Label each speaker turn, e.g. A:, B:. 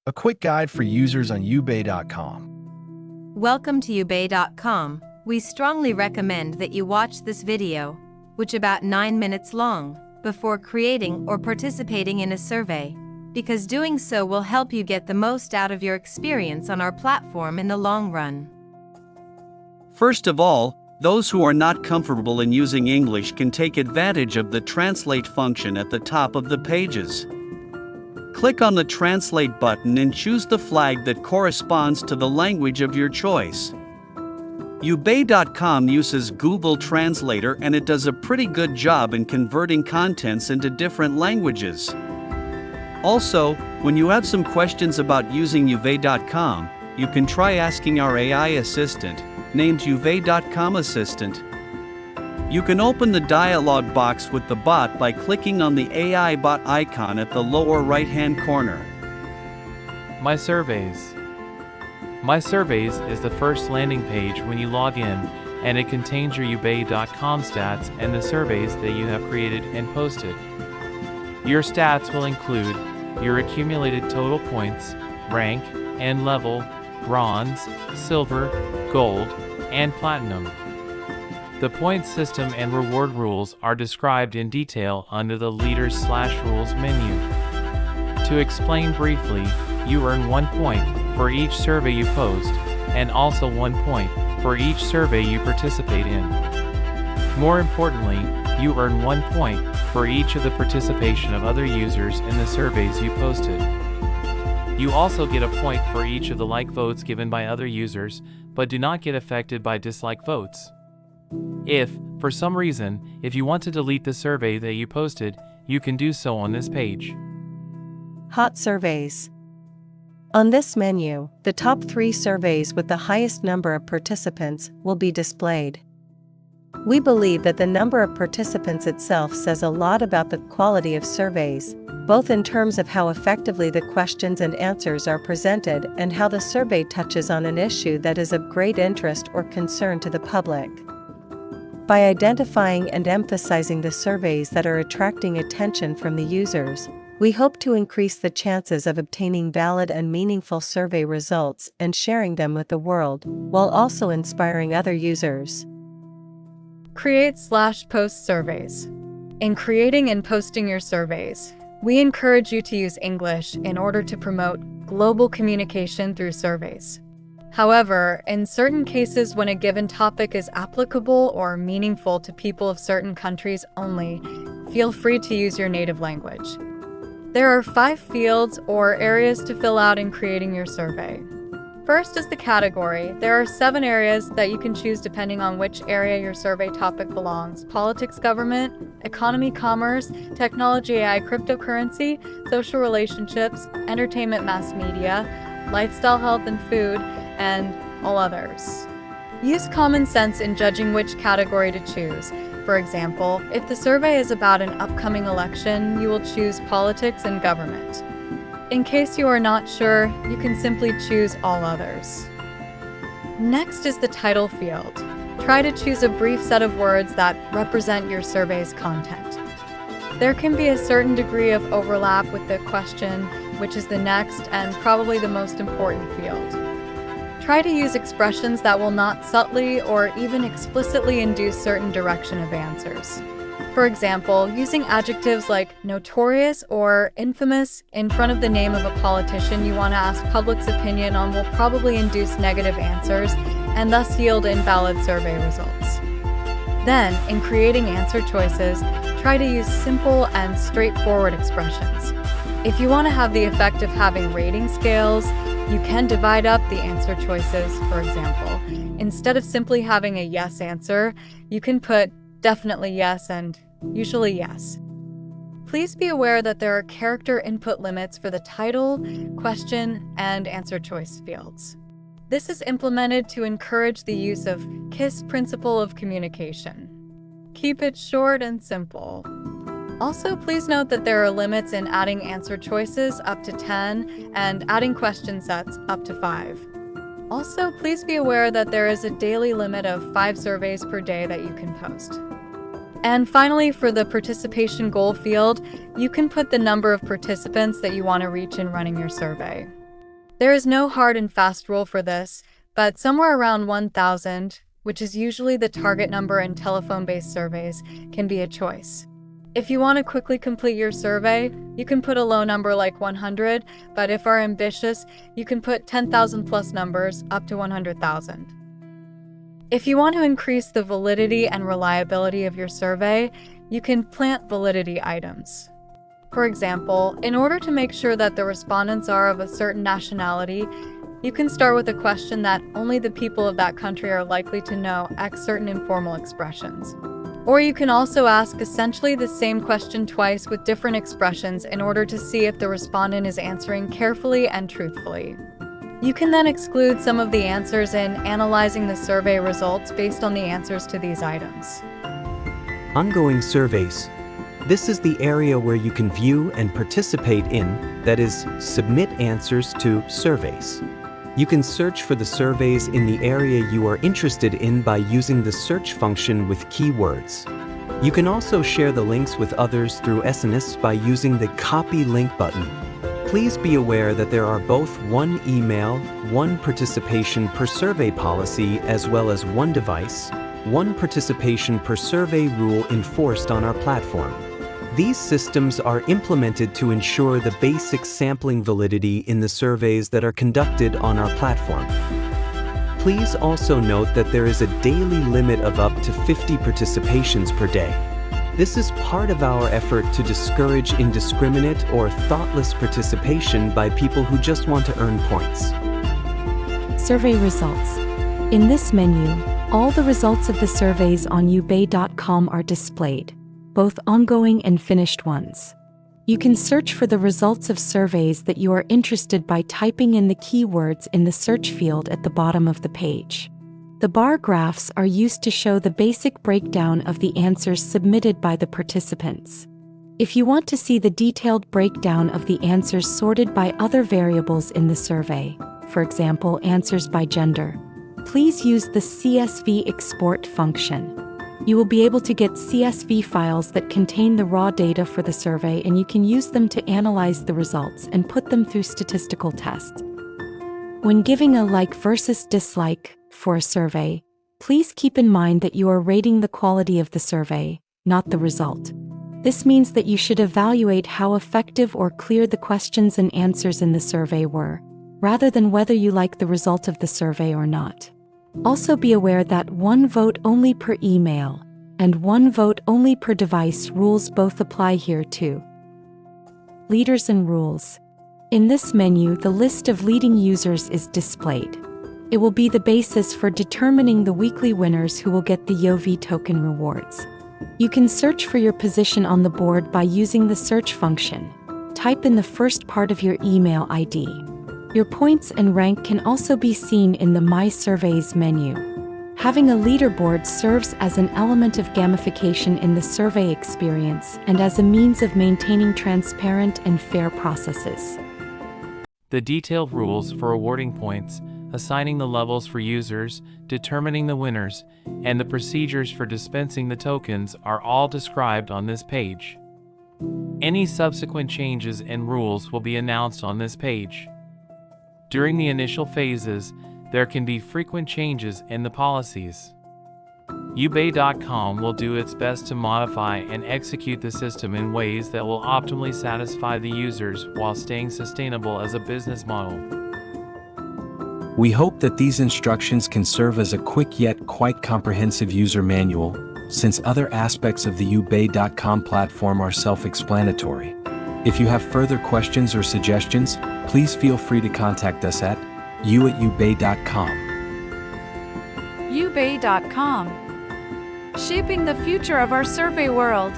A: A quick guide for users on ubay.com.
B: Welcome to ubay.com. We strongly recommend that you watch this video, which about 9 minutes long, before creating or participating in a survey, because doing so will help you get the most out of your experience on our platform in the long run.
C: First of all, those who are not comfortable in using English can take advantage of the translate function at the top of the pages. Click on the Translate button and choose the flag that corresponds to the language of your choice. ubay.com uses Google Translator and it does a pretty good job in converting contents into different languages. Also, when you have some questions about using ubay.com, you can try asking our AI assistant, named ubay.com Assistant. You can open the dialog box with the bot by clicking on the AI bot icon at the lower right-hand corner.
D: My Surveys. My Surveys is the first landing page when you log in, and it contains your ubay.com stats and the surveys that you have created and posted. Your stats will include your accumulated total points, rank, and level, bronze, silver, gold, and platinum. The point system and reward rules are described in detail under the Leaders/Rules menu. To explain briefly, you earn 1 point for each survey you post, and also 1 point for each survey you participate in. More importantly, you earn 1 point for each of the participation of other users in the surveys you posted. You also get a point for each of the like votes given by other users, but do not get affected by dislike votes. If, for some reason, if you want to delete the survey that you posted, you can do so on this page.
E: Hot surveys. On this menu, the top 3 surveys with the highest number of participants will be displayed. We believe that the number of participants itself says a lot about the quality of surveys, both in terms of how effectively the questions and answers are presented and how the survey touches on an issue that is of great interest or concern to the public. By identifying and emphasizing the surveys that are attracting attention from the users, we hope to increase the chances of obtaining valid and meaningful survey results and sharing them with the world, while also inspiring other users.
F: Create/post surveys. In creating and posting your surveys, we encourage you to use English in order to promote global communication through surveys. However, in certain cases when a given topic is applicable or meaningful to people of certain countries only, feel free to use your native language. There are 5 fields or areas to fill out in creating your survey. First is the category. There are 7 areas that you can choose depending on which area your survey topic belongs: politics, government, economy, commerce, technology, AI, cryptocurrency, social relationships, entertainment, mass media, lifestyle, health and food, and all others. Use common sense in judging which category to choose. For example, if the survey is about an upcoming election, you will choose politics and government. In case you are not sure, you can simply choose all others. Next is the title field. Try to choose a brief set of words that represent your survey's content. There can be a certain degree of overlap with the question, which is the next and probably the most important field. Try to use expressions that will not subtly or even explicitly induce certain direction of answers. For example, using adjectives like notorious or infamous in front of the name of a politician you want to ask public's opinion on will probably induce negative answers and thus yield invalid survey results. Then, in creating answer choices, try to use simple and straightforward expressions. If you want to have the effect of having rating scales, you can divide up the answer choices. For example, instead of simply having a yes answer, you can put definitely yes and usually yes. Please be aware that there are character input limits for the title, question, and answer choice fields. This is implemented to encourage the use of KISS principle of communication. Keep it short and simple. Also, please note that there are limits in adding answer choices up to 10 and adding question sets up to 5. Also, please be aware that there is a daily limit of 5 surveys per day that you can post. And finally, for the participation goal field, you can put the number of participants that you want to reach in running your survey. There is no hard and fast rule for this, but somewhere around 1,000, which is usually the target number in telephone-based surveys, can be a choice. If you want to quickly complete your survey, you can put a low number like 100, but if are ambitious, you can put 10,000 plus numbers up to 100,000. If you want to increase the validity and reliability of your survey, you can plant validity items. For example, in order to make sure that the respondents are of a certain nationality, you can start with a question that only the people of that country are likely to know X certain informal expressions. Or you can also ask essentially the same question twice with different expressions in order to see if the respondent is answering carefully and truthfully. You can then exclude some of the answers in analyzing the survey results based on the answers to these items.
G: Ongoing surveys. This is the area where you can view and participate in, that is, submit answers to surveys. You can search for the surveys in the area you are interested in by using the search function with keywords. You can also share the links with others through SNS by using the copy link button. Please be aware that there are both one email, one participation per survey policy, as well as one device, one participation per survey rule enforced on our platform. These systems are implemented to ensure the basic sampling validity in the surveys that are conducted on our platform. Please also note that there is a daily limit of up to 50 participations per day. This is part of our effort to discourage indiscriminate or thoughtless participation by people who just want to earn points.
H: Survey results. In this menu, all the results of the surveys on ubay.com are displayed, both ongoing and finished ones. You can search for the results of surveys that you are interested by typing in the keywords in the search field at the bottom of the page. The bar graphs are used to show the basic breakdown of the answers submitted by the participants. If you want to see the detailed breakdown of the answers sorted by other variables in the survey, for example, answers by gender, please use the CSV export function. You will be able to get CSV files that contain the raw data for the survey, and you can use them to analyze the results and put them through statistical tests. When giving a like versus dislike for a survey, please keep in mind that you are rating the quality of the survey, not the result. This means that you should evaluate how effective or clear the questions and answers in the survey were, rather than whether you like the result of the survey or not. Also be aware that one vote only per email and one vote only per device rules both apply here too. Leaders and rules. In this menu, the list of leading users is displayed. It will be the basis for determining the weekly winners who will get the YOV token rewards. You can search for your position on the board by using the search function. Type in the first part of your email ID. Your points and rank can also be seen in the My Surveys menu. Having a leaderboard serves as an element of gamification in the survey experience and as a means of maintaining transparent and fair processes.
D: The detailed rules for awarding points, assigning the levels for users, determining the winners, and the procedures for dispensing the tokens are all described on this page. Any subsequent changes and rules will be announced on this page. During the initial phases, there can be frequent changes in the policies. ubay.com will do its best to modify and execute the system in ways that will optimally satisfy the users while staying sustainable as a business model.
A: We hope that these instructions can serve as a quick yet quite comprehensive user manual, since other aspects of the ubay.com platform are self-explanatory. If you have further questions or suggestions, please feel free to contact us at you@ubay.com.
I: ubay.com. Shaping the future of our survey world.